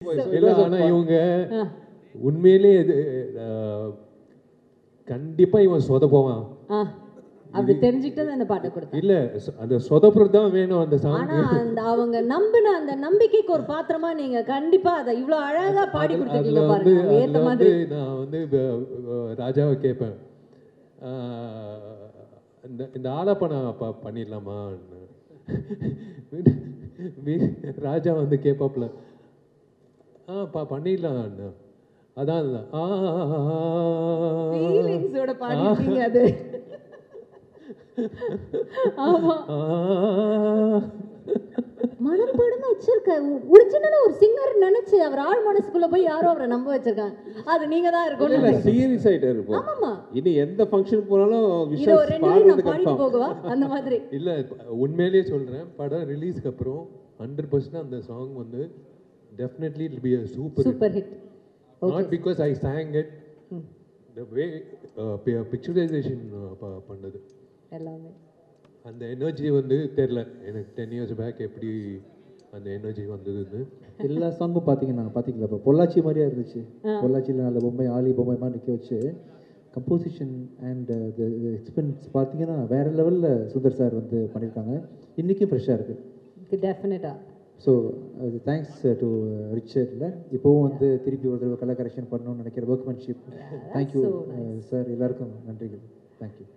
இல்ல ஆனா இவங்க உண்மையிலே இது கண்டிப்பா இவன் சொதப்புவான். அப்படி தெரிஞ்சுக்கிட்டு அந்த பாட்டை கொடுத்தேன். இல்ல அந்த சொதப்புறது தான் வேணும் அந்த சாங். ஆனா அந்த அவங்க நம்பின அந்த நம்பிக்கைக்கு ஒரு பாத்திரமா நீங்க கண்டிப்பா அதை இவ்வளவு அழகா பாடி கொடுத்துருக்கீங்க பாருங்க. ஏத்த மாதிரி நான் வந்து ராஜாவை கேட்பேன், இந்த ஆலாப்ப நான் பண்ணிடலாமா? ராஜா வந்து கேட்பாப்புல, பண்ணிடலாம். அதான் ஃபீலிங்ஸோட பாடிட்டீங்க அது. ஆமா மனப்பாடமா வச்சிருக்க ஒரிஜினலா ஒரு சிங்கர் நினைச்சு அவர் ஆள் மனசுக்குள்ள போய் யாரோ அவரை நம்ப வச்சிருக்காங்க. அது நீங்க தான் இருக்கணும். சீரியஸ் ஆயிட்டே இருப்போம். ஆமாமா இனி எந்த ஃபங்க்ஷனுக்கு போனாலும் இது ஒரு ரெண்டு நான் பாடிட்டு போகவா அந்த மாதிரி. இல்ல உண்மையிலேயே சொல்றேன், படம் ரிலீஸ்க்கு அப்புறம் 100% அந்த சாங் வந்து definitely it will be a super hit. Not because I sang it, the way picturization பண்ணது எல்லாமே அந்த எனர்ஜி வந்து தெரியல எனக்கு 10 years பேக் எப்படி அந்த எனர்ஜி வந்ததுன்னு. எல்லா சாங்கும் பார்த்தீங்களா இப்போ பொள்ளாச்சி மாதிரியா இருந்துச்சு. பொள்ளாச்சியில் நல்ல பொம்மை ஆலி பொம்மை மாதிரி நிற்க வச்சு கம்போசிஷன் அண்ட் எக்ஸ்பென்ஸ் பார்த்தீங்கன்னா வேறு லெவலில் சுந்தர் சார் வந்து பண்ணியிருக்காங்க. இன்றைக்கும் ஃப்ரெஷ்ஷாக இருக்குது டெஃபினட்டாக. ஸோ அது தேங்க்ஸ் டு ரிச்சர்டில் இப்போவும் வந்து திருப்பி ஒரு தடவை கலர் கரெக்ஷன் பண்ணணும்னு நினைக்கிற ஒர்க்மேன்ஷிப். தேங்க்யூ சார், எல்லாருக்கும் நன்றிகள். தேங்க்யூ.